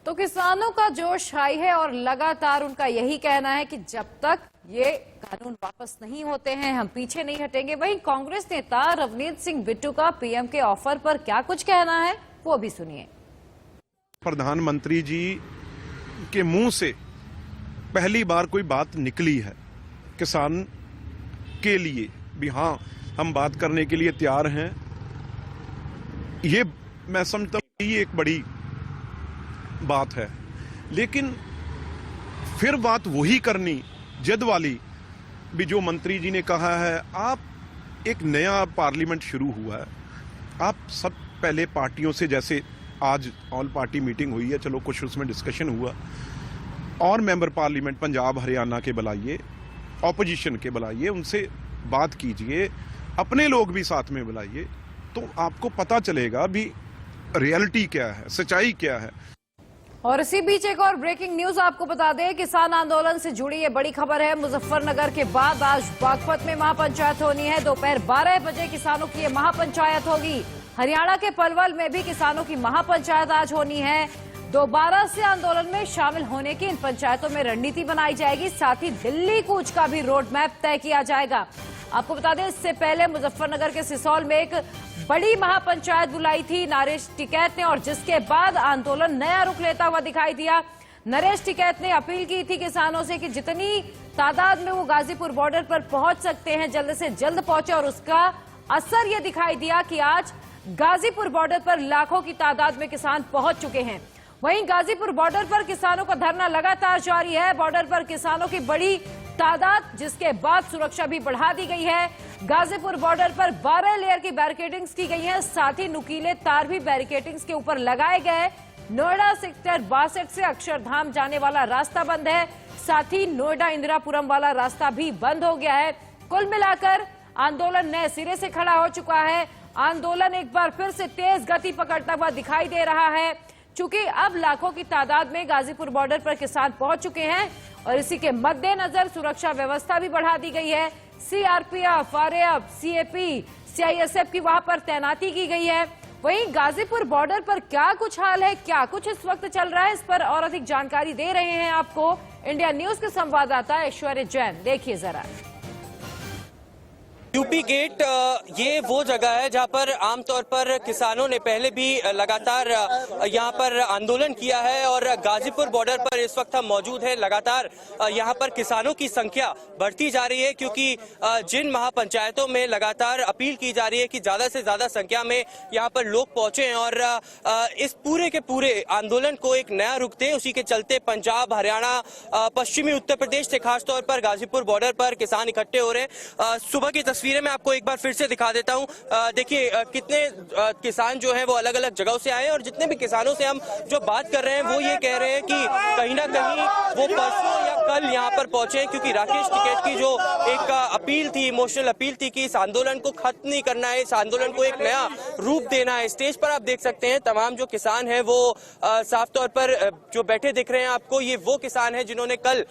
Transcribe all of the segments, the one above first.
तो किसानों का जोश हाई है और लगातार उनका यही कहना है कि जब तक ये कानून वापस नहीं होते हैं हम पीछे नहीं हटेंगे। वहीं कांग्रेस नेता रवनीत सिंह बिट्टू का पीएम के ऑफर पर क्या कुछ कहना है वो भी सुनिए। प्रधानमंत्री जी के मुंह से पहली बार कोई बात निकली है किसान के लिए भी, हाँ हम बात करने के लिए तैयार हैं। ये मैं समझता हूं ये एक बड़ी बात है, लेकिन फिर बात वही करनी जिद वाली भी जो मंत्री जी ने कहा है। आप एक नया पार्लियामेंट शुरू हुआ है, आप सब पहले पार्टियों से, जैसे आज ऑल पार्टी मीटिंग हुई है, चलो कुछ उसमें डिस्कशन हुआ, और मेंबर पार्लियामेंट पंजाब हरियाणा के बुलाइए, ऑपोजिशन के बुलाइए, उनसे बात कीजिए, अपने लोग भी साथ में बुलाइए, तो आपको पता चलेगा भी रियलिटी क्या है, सच्चाई क्या है। और इसी बीच एक और ब्रेकिंग न्यूज आपको बता दें, किसान आंदोलन से जुड़ी ये बड़ी खबर है। मुजफ्फरनगर के बाद आज बागपत में महापंचायत होनी है। दोपहर 12 बजे किसानों की ये महापंचायत होगी। हरियाणा के पलवल में भी किसानों की महापंचायत आज होनी है। दोबारा से आंदोलन में शामिल होने की इन पंचायतों में रणनीति बनाई जाएगी। साथ ही दिल्ली कूच का भी रोड मैप तय किया जाएगा। आपको बता दें, इससे पहले मुजफ्फरनगर के सिसौल में एक बड़ी महापंचायत बुलाई थी नरेश टिकैत ने, और जिसके बाद आंदोलन नया रुख लेता हुआ दिखाई दिया। नरेश टिकैत ने अपील की थी किसानों से कि जितनी तादाद में वो गाजीपुर बॉर्डर पर पहुंच सकते हैं जल्द से जल्द पहुंचे, और उसका असर ये दिखाई दिया कि आज गाजीपुर बॉर्डर पर लाखों की तादाद में किसान पहुंच चुके हैं। वहीं गाजीपुर बॉर्डर पर किसानों का धरना लगातार जारी है। बॉर्डर पर किसानों की बड़ी तादाद, जिसके बाद सुरक्षा भी बढ़ा दी गई है। गाजीपुर बॉर्डर पर 12 लेयर की बैरिकेडिंग्स की गई है। साथ ही नुकीले तार भी बैरिकेडिंग्स के ऊपर लगाए गए। नोएडा सेक्टर 62 से अक्षरधाम जाने वाला रास्ता बंद है। साथ ही नोएडा इंदिरापुरम वाला रास्ता भी बंद हो गया है। कुल मिलाकर आंदोलन नए सिरे से खड़ा हो चुका है। आंदोलन एक बार फिर से तेज गति पकड़ता हुआ दिखाई दे रहा है, चूंकि अब लाखों की तादाद में गाजीपुर बॉर्डर पर किसान पहुंच चुके हैं, और इसी के मद्देनजर सुरक्षा व्यवस्था भी बढ़ा दी गई है। सीआरपीएफ, आरएएफ, सीएपी, सीआईएसएफ की वहां पर तैनाती की गई है। वहीं गाजीपुर बॉर्डर पर क्या कुछ हाल है, क्या कुछ इस वक्त चल रहा है, इस पर और अधिक जानकारी दे रहे हैं आपको इंडिया न्यूज के संवाददाता ऐश्वर्य जैन। देखिए जरा। यूपी गेट ये वो जगह है जहां पर आमतौर पर किसानों ने पहले भी लगातार यहां पर आंदोलन किया है, और गाजीपुर बॉर्डर पर इस वक्त हम मौजूद हैं। लगातार यहां पर किसानों की संख्या बढ़ती जा रही है, क्योंकि जिन महापंचायतों में लगातार अपील की जा रही है कि ज्यादा से ज्यादा संख्या में यहां पर लोग पहुंचे और इस पूरे के पूरे आंदोलन को एक नया रुख दें, उसी के चलते पंजाब, हरियाणा, पश्चिमी उत्तर प्रदेश से खासतौर पर गाजीपुर बॉर्डर पर किसान इकट्ठे हो रहे हैं। सुबह की तस्वीरें मैं आपको एक बार फिर से दिखा देता हूं। देखिए कितने किसान जो हैं वो अलग अलग जगहों से आए हैं, और जितने भी किसानों से हम जो बात कर रहे हैं वो ये कह रहे हैं कि कहीं ना कहीं वो परसों या कल यहां पर पहुंचे, क्योंकि राकेश टिकैत की जो एक अपील थी, इमोशनल अपील थी कि इस आंदोलन को खत्म नहीं करना है, इस आंदोलन को एक नया रूप देना है। स्टेज पर आप देख सकते हैं तमाम जो किसान है वो साफ तौर पर जो बैठे दिख रहे हैं आपको, ये वो किसान है जिन्होंने कल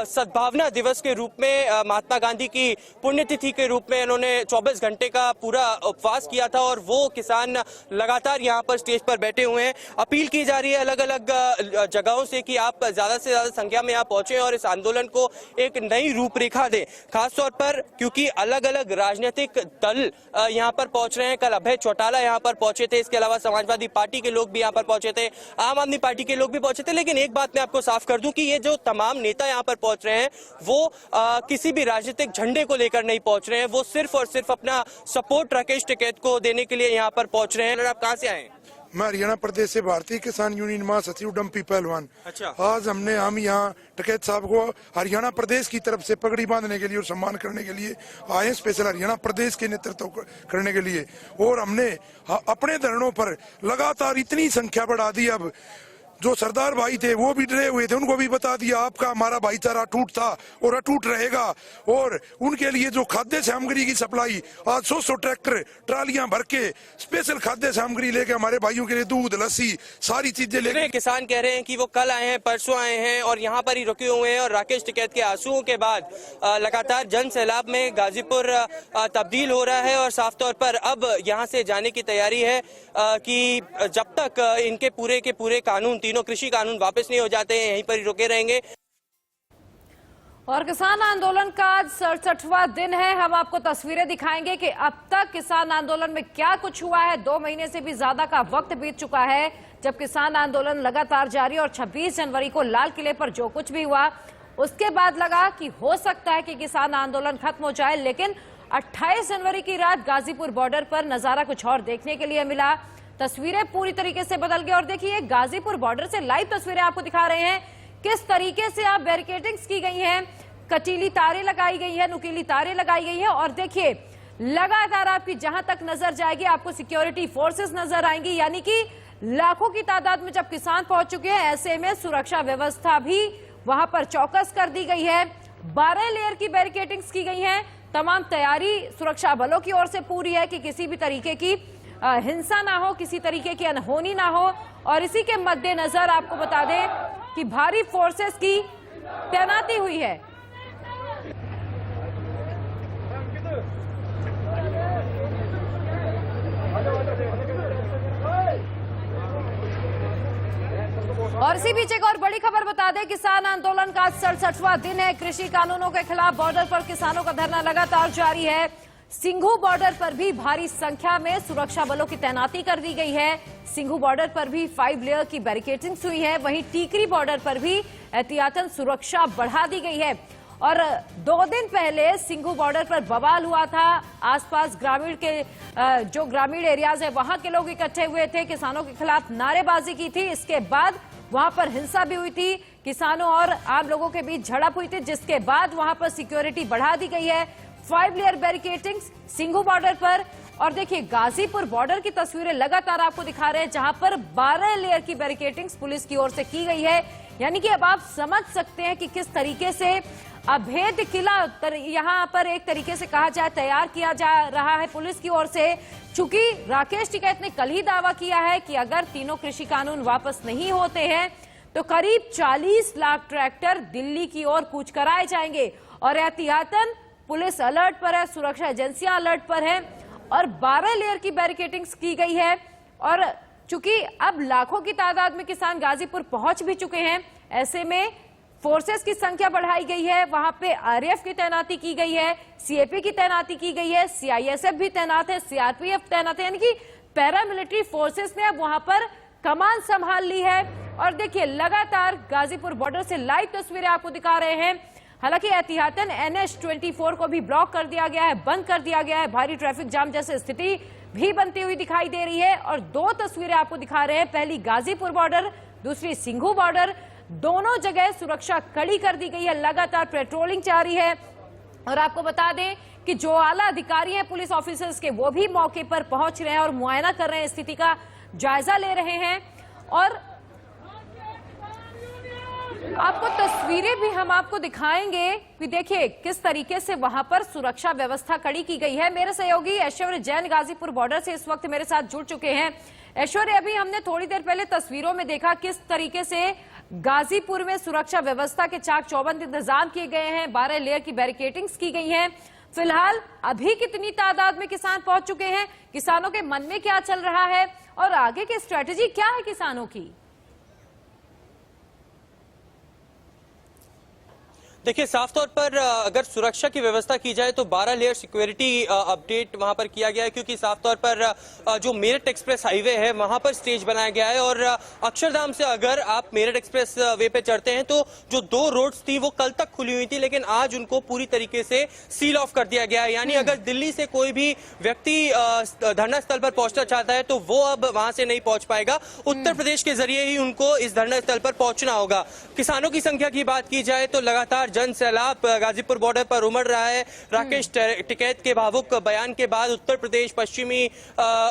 सद्भावना दिवस के रूप में महात्मा गांधी की पुण्यतिथि के रूप में इन्होंने 24 घंटे का पूरा उपवास किया था, और वो किसान लगातार यहाँ पर स्टेज पर बैठे हुए हैं। अपील की जा रही है अलग अलग जगहों से कि आप ज्यादा से ज्यादा संख्या में यहाँ पहुंचे और इस आंदोलन को एक नई रूपरेखा दें, खासतौर पर क्योंकि अलग अलग राजनीतिक दल यहाँ पर पहुंच रहे हैं। कल अभय चौटाला यहाँ पर पहुंचे थे, इसके अलावा समाजवादी पार्टी के लोग भी यहाँ पर पहुंचे थे, आम आदमी पार्टी के लोग भी पहुंचे थे। लेकिन एक बात मैं आपको साफ कर दूं कि ये जो तमाम नेता यहाँ पर पहुंच रहे हैं वो किसी भी राजनीतिक झंडे को लेकर नहीं पहुंच रहे हैं, वो सिर्फ और सिर्फ अपना सपोर्ट राकेश टिकैत को देने के लिए यहाँ पर पहुंच रहे हैं। आप कहाँ से आए? मैं हरियाणा प्रदेश से भारतीय किसान यूनियन महासचिव डम्पी पहलवान। अच्छा। आज हम यहाँ टिकैत साहब को हरियाणा प्रदेश की तरफ से पगड़ी बांधने के लिए और सम्मान करने के लिए आए, स्पेशल हरियाणा प्रदेश के नेतृत्व करने के लिए। और हमने अपने धरनों पर लगातार इतनी संख्या बढ़ा दी, अब जो सरदार भाई थे वो भी डरे हुए थे, उनको भी बता दिया आपका हमारा भाईचारा अटूट था और अटूट रहेगा। और उनके लिए जो खाद्य सामग्री की सप्लाई, आज 100 ट्रैक्टर ट्रालियां भर के स्पेशल खाद्य सामग्री लेके हमारे भाइयों के लिए दूध, लस्सी, सारी चीजें लेके। किसान कह रहे हैं कि वो कल आए हैं, परसों आए हैं और यहाँ पर ही रुके हुए हैं और राकेश टिकैत के आंसुओं के बाद लगातार जन सैलाब में गाजीपुर तब्दील हो रहा है और साफ तौर पर अब यहाँ से जाने की तैयारी है कि जब तक इनके पूरे के पूरे कानून, तीनों कृषि कानून वापस नहीं हो जाते हैं, यहीं पर ही रुके रहेंगे। और किसान आंदोलन का आज 67वां दिन है। हम आपको तस्वीरें दिखाएंगे कि अब तक किसान आंदोलन में क्या कुछ हुआ है। 2 महीने से भी ज्यादा का वक्त बीत चुका है जब किसान आंदोलन लगातार जारी, और 26 जनवरी को लाल किले पर जो कुछ भी हुआ उसके बाद लगा कि हो सकता है कि किसान आंदोलन खत्म हो जाए, लेकिन 28 जनवरी की रात गाजीपुर बॉर्डर पर नजारा कुछ और देखने के लिए मिला। तस्वीरें पूरी तरीके से बदल गई और देखिए गाजीपुर बॉर्डर से लाइव तस्वीरें आपको दिखा रहे हैं किस तरीके से आप बैरिकेडिंग्स की गई हैं, कटीली तारें लगाई गई है, नुकीली तारें लगाई गई है। और देखिए लगातार आपकी जहां तक नजर जाएगी आपको सिक्योरिटी फोर्सेस नजर आएंगी, यानी कि लाखों की तादाद में जब किसान पहुंच चुके हैं ऐसे में सुरक्षा व्यवस्था भी वहां पर चौकस कर दी गई है। 12 लेयर की बैरिकेडिंग्स की गई है। तमाम तैयारी सुरक्षा बलों की ओर से पूरी है कि किसी भी तरीके की हिंसा ना हो, किसी तरीके की अनहोनी ना हो। और इसी के मद्देनजर आपको बता दें कि भारी फोर्सेस की तैनाती हुई है। और इसी बीच एक और बड़ी खबर बता दें, किसान आंदोलन का 67वां दिन है। कृषि कानूनों के खिलाफ बॉर्डर पर किसानों का धरना लगातार जारी है। सिंघू बॉर्डर पर भी भारी संख्या में सुरक्षा बलों की तैनाती कर दी गई है। सिंघू बॉर्डर पर भी 5 लेयर की बैरिकेडिंग्स हुई है। वहीं टीकरी बॉर्डर पर भी एहतियातन सुरक्षा बढ़ा दी गई है। और 2 दिन पहले सिंघू बॉर्डर पर बवाल हुआ था। आसपास ग्रामीण के जो ग्रामीण एरियाज है वहां के लोग इकट्ठे हुए थे, किसानों के खिलाफ नारेबाजी की थी। इसके बाद वहां पर हिंसा भी हुई थी, किसानों और आम लोगों के बीच झड़प हुई थी, जिसके बाद वहां पर सिक्योरिटी बढ़ा दी गई है। 5 लेयर बैरिकेडिंग्स सिंघू बॉर्डर पर। और देखिए गाजीपुर बॉर्डर की तस्वीरें लगातार आपको दिखा रहे हैं जहां पर 12 लेयर की बैरिकेडिंग्स पुलिस की ओर से की गई है। यानी कि अब आप समझ सकते हैं कि किस तरीके से अभेद किला यहां पर एक तरीके से कहा जाए तैयार किया जा रहा है पुलिस की ओर से। चूंकि राकेश टिकैत ने कल ही दावा किया है कि अगर तीनों कृषि कानून वापस नहीं होते हैं तो करीब 40 लाख ट्रैक्टर दिल्ली की ओर कूच कराए जाएंगे। और एहतियातन पुलिस अलर्ट पर है, सुरक्षा एजेंसियां अलर्ट पर है और 12 लेयर की बैरिकेडिंग्स की गई है। और चूंकि अब लाखों की तादाद में किसान गाजीपुर पहुंच भी चुके हैं, ऐसे में फोर्सेस की संख्या बढ़ाई गई है। वहां पे आरएएफ की तैनाती की गई है, सीएपी की तैनाती की गई है, सीआईएसएफ भी तैनात है, सीआरपीएफ तैनात है, यानी कि पैरामिलिट्री फोर्सेस ने अब वहां पर कमान संभाल ली है। और देखिए लगातार गाजीपुर बॉर्डर से लाइव तस्वीरें आपको दिखा रहे हैं। हालांकि एहतियातन NH-24 को भी ब्लॉक कर दिया गया है, बंद कर दिया गया है। भारी ट्रैफिक जाम जैसी स्थिति भी बनती हुई दिखाई दे रही है। और 2 तस्वीरें आपको दिखा रहे हैं, पहली गाजीपुर बॉर्डर, दूसरी सिंघू बॉर्डर। दोनों जगह सुरक्षा कड़ी कर दी गई है, लगातार पेट्रोलिंग जारी है। और आपको बता दें कि जो आला अधिकारी हैं पुलिस ऑफिसर्स के, वो भी मौके पर पहुंच रहे हैं और मुआयना कर रहे हैं, स्थिति का जायजा ले रहे हैं। और आपको तस्वीरें भी हम आपको दिखाएंगे कि देखिए किस तरीके से वहां पर सुरक्षा व्यवस्था कड़ी की गई है। मेरे सहयोगी ऐश्वर्य जैन गाजीपुर बॉर्डर से इस वक्त मेरे साथ जुड़ चुके हैं। ऐश्वर्य, अभी हमने थोड़ी देर पहले तस्वीरों में देखा किस तरीके से गाजीपुर में सुरक्षा व्यवस्था के चाक चौबंद इंतजाम किए गए हैं, 12 लेयर की बैरिकेडिंग्स की गई हैं। फिलहाल अभी कितनी तादाद में किसान पहुंच चुके हैं, किसानों के मन में क्या चल रहा है और आगे की स्ट्रेटेजी क्या है किसानों की? देखिए साफ तौर पर अगर सुरक्षा की व्यवस्था की जाए तो 12 लेयर सिक्योरिटी अपडेट वहां पर किया गया है, क्योंकि साफ तौर पर जो मेरठ एक्सप्रेस हाईवे है वहां पर स्टेज बनाया गया है। और अक्षरधाम से अगर आप मेरठ एक्सप्रेस वे पे चढ़ते हैं तो जो 2 रोड्स थी वो कल तक खुली हुई थी, लेकिन आज उनको पूरी तरीके से सील ऑफ कर दिया गया है। यानी अगर दिल्ली से कोई भी व्यक्ति धरना स्थल पर पहुंचना चाहता है तो वो अब वहां से नहीं पहुंच पाएगा, उत्तर प्रदेश के जरिए ही उनको इस धरना स्थल पर पहुंचना होगा। किसानों की संख्या की बात की जाए तो लगातार जन सैलाब गाजीपुर बॉर्डर पर उमड़ रहा है। राकेश टिकैत के भावुक बयान के बाद उत्तर प्रदेश, पश्चिमी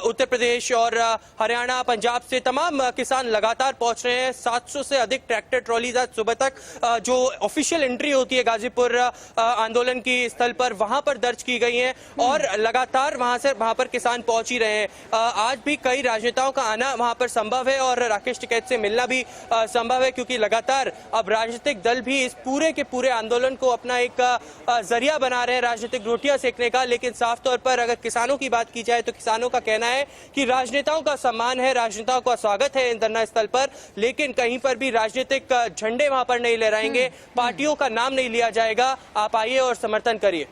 उत्तर प्रदेश और हरियाणा, पंजाब से तमाम किसान लगातार पहुंच रहे हैं। 700 से अधिक ट्रैक्टर ट्रॉलीज आज सुबह तक जो ऑफिशियल एंट्री होती है गाजीपुर आंदोलन की स्थल पर, वहां पर दर्ज की गई है और लगातार वहां पर किसान पहुंच ही रहे हैं। आज भी कई राजनेताओं का आना वहां पर संभव है और राकेश टिकैत से मिलना भी संभव है, क्योंकि लगातार अब राजनीतिक दल भी इस पूरे के पूरे आंदोलन को अपना एक जरिया बना रहे हैं राजनीतिक रोटियां सेकने का। लेकिन साफ तौर पर अगर किसानों की बात की जाए तो किसानों का कहना है कि राजनेताओं का सम्मान है, राजनेताओं का स्वागत है इन धरना स्थल पर, लेकिन कहीं पर भी राजनीतिक झंडे वहां पर नहीं लहराएंगे, पार्टियों का नाम नहीं लिया जाएगा। आप आइए और समर्थन करिए।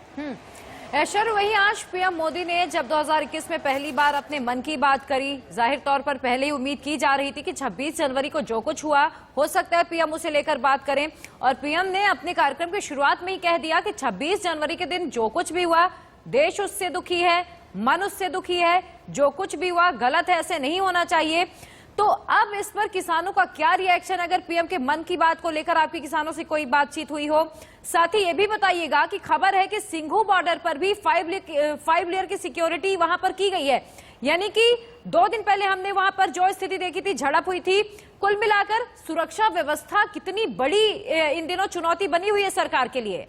ऐशर, वहीं आज पीएम मोदी ने जब 2021 में पहली बार अपने मन की बात करी, जाहिर तौर पर पहले ही उम्मीद की जा रही थी कि 26 जनवरी को जो कुछ हुआ हो सकता है पीएम उसे लेकर बात करें, और पीएम ने अपने कार्यक्रम की शुरुआत में ही कह दिया कि 26 जनवरी के दिन जो कुछ भी हुआ देश उससे दुखी है, मन उससे दुखी है, जो कुछ भी हुआ गलत है, ऐसे नहीं होना चाहिए। तो अब इस पर किसानों का क्या रिएक्शन, अगर पीएम के मन की बात को लेकर आपकी किसानों से कोई बातचीत हुई हो? साथ ही ये भी बताइएगा कि खबर है कि सिंघू बॉर्डर पर भी 5 लेयर की सिक्योरिटी वहां पर की गई है, यानी कि 2 दिन पहले हमने वहां पर जो स्थिति देखी थी, झड़प हुई थी। कुल मिलाकर सुरक्षा व्यवस्था कितनी बड़ी इन दिनों चुनौती बनी हुई है सरकार के लिए?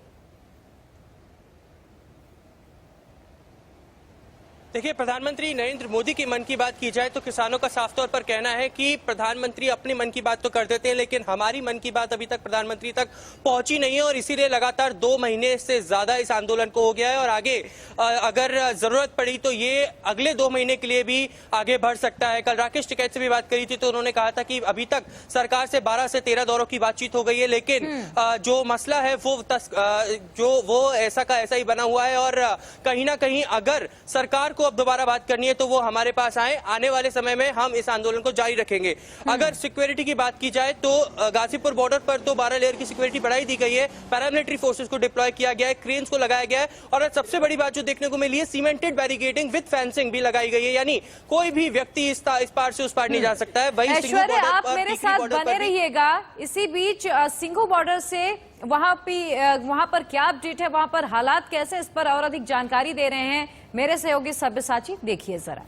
देखिए, प्रधानमंत्री नरेंद्र मोदी की मन की बात की जाए तो किसानों का साफ तौर पर कहना है कि प्रधानमंत्री अपनी मन की बात तो कर देते हैं, लेकिन हमारी मन की बात अभी तक प्रधानमंत्री तक पहुंची नहीं है और इसीलिए लगातार 2 महीने से ज्यादा इस आंदोलन को हो गया है और आगे अगर जरूरत पड़ी तो ये अगले 2 महीने के लिए भी आगे बढ़ सकता है। कल राकेश टिकैत से भी बात करी थी तो उन्होंने कहा था कि अभी तक सरकार से 12 से 13 दौरों की बातचीत हो गई है, लेकिन जो मसला है वो ऐसा का ऐसा ही बना हुआ है और कहीं ना कहीं अगर सरकार अब दोबारा बात करनी है तो वो हमारे पास आए। आने वाले समय में हम इस आंदोलन को जारी रखेंगे। अगर सिक्योरिटी की बात की जाए तो गाजीपुर बॉर्डर पर तो 12 लेयर की सिक्योरिटी बढ़ाई दी गई है, पैरामिलिट्री फोर्सेस को डिप्लॉय किया गया है, क्रेन्स को लगाया गया है और सबसे बड़ी बात जो देखने को मिली है, सीमेंटेड बैरिकेडिंग विद फेंसिंग भी लगाई गई है, यानी कोई भी व्यक्ति इस पार से उस पार नहीं जा सकता है। वही ऐश्वर्य, आप मेरे साथ बने रहिएगा। इसी बीच सिंघू बॉर्डर से वहां पर क्या अपडेट है, वहां पर हालात कैसे, इस पर और अधिक जानकारी दे रहे हैं मेरे सहयोगी सब्यसाची, देखिए जरा।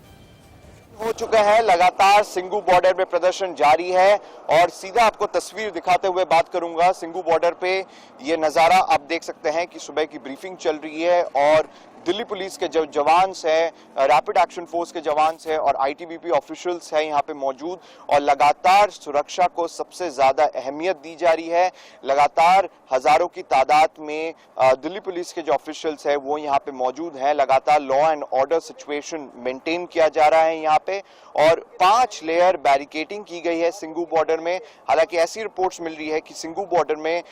हो चुका है, लगातार सिंघू बॉर्डर में प्रदर्शन जारी है और सीधा आपको तस्वीर दिखाते हुए बात करूंगा। सिंघू बॉर्डर पे ये नजारा आप देख सकते हैं कि सुबह की ब्रीफिंग चल रही है और दिल्ली पुलिस के जो जवान हैं, रैपिड एक्शन फोर्स के जवान हैं और आईटीबीपी ऑफिशियल्स हैं यहाँ पे मौजूद और लगातार सुरक्षा को सबसे ज्यादा अहमियत दी जा रही है। लगातार हजारों की तादाद में दिल्ली पुलिस के जो ऑफिशियल्स हैं वो यहाँ पे मौजूद हैं। लगातार law and order situation maintain किया जा रहा है यहाँ पे और 5 लेयर बैरिकेडिंग की गई है सिंघू बॉर्डर में। हालांकि ऐसी रिपोर्ट्स मिल रही है कि सिंघू बॉर्डर में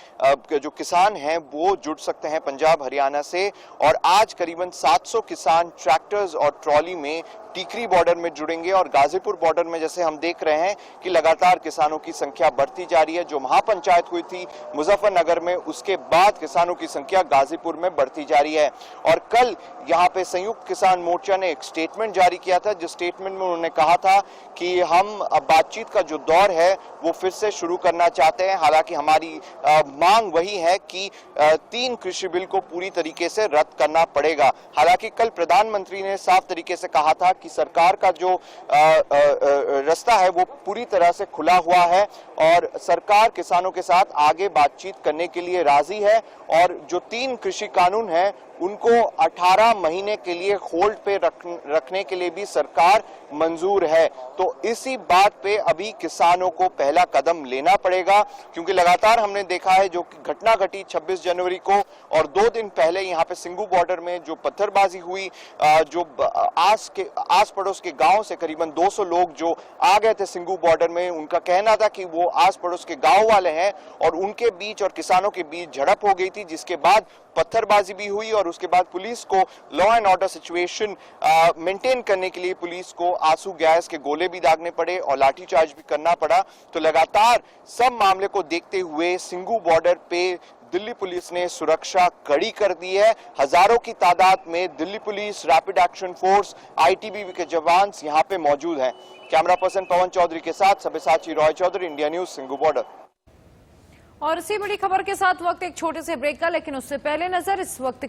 जो किसान हैं वो जुड़ सकते हैं पंजाब हरियाणा से और आज करीबन 700 किसान ट्रैक्टर्स और ट्रॉली में टीकरी बॉर्डर में जुड़ेंगे और गाजीपुर बॉर्डर में जैसे हम देख रहे हैं कि लगातार किसानों की संख्या बढ़ती जा रही है। जो महापंचायत हुई थी मुजफ्फरनगर में, उसके बाद किसानों की संख्या गाजीपुर में बढ़ती जा रही है और कल यहाँ पे संयुक्त किसान मोर्चा ने एक स्टेटमेंट जारी किया था, जिस स्टेटमेंट में उन्होंने कहा था कि हम बातचीत का जो दौर है वो फिर से शुरू करना चाहते हैं। हालांकि हमारी मांग वही है कि 3 कृषि बिल को पूरी तरीके से रद्द करना पड़ेगा। हालांकि कल प्रधानमंत्री ने साफ तरीके से कहा था कि सरकार का जो रास्ता है वो पूरी तरह से खुला हुआ है और सरकार किसानों के साथ आगे बातचीत करने के लिए राजी है और जो 3 कृषि कानून हैं उनको 18 महीने के लिए होल्ड पे रखने के लिए भी सरकार मंजूर है। तो इसी बात पे अभी किसानों को पहला कदम लेना पड़ेगा क्योंकि लगातार हमने देखा है जो घटना घटी 26 जनवरी को और 2 दिन पहले यहाँ पे सिंघू बॉर्डर में जो पत्थरबाजी हुई, जो आस पड़ोस के गांव से करीबन 200 लोग जो आ गए थे सिंघू बॉर्डर में, उनका कहना था कि वो आस पड़ोस के गांव वाले हैं और उनके बीच और किसानों के बीच झड़प हो गई थी, जिसके बाद पत्थरबाजी भी हुई और उसके बाद पुलिस को law and order situation maintain करने के लिए पुलिस को आंसू गैस के गोले भी दागने पड़े और लाठीचार्ज भी करना पड़ा। तो लगातार सब मामले को देखते हुए सिंघू बॉर्डर पे दिल्ली पुलिस ने सुरक्षा कड़ी कर दी है। हजारों की तादाद में Delhi police, rapid action force, ITBP के जवान यहाँ पे मौजूद हैं। कैमरा पर्सन पवन चौधरी के साथ Sabyasachi Roy Chaudhary, India News, Singhu border. और इसी बड़ी खबर के साथ वक्त एक छोटे से ब्रेक का, लेकिन उससे पहले नजर इस वक्त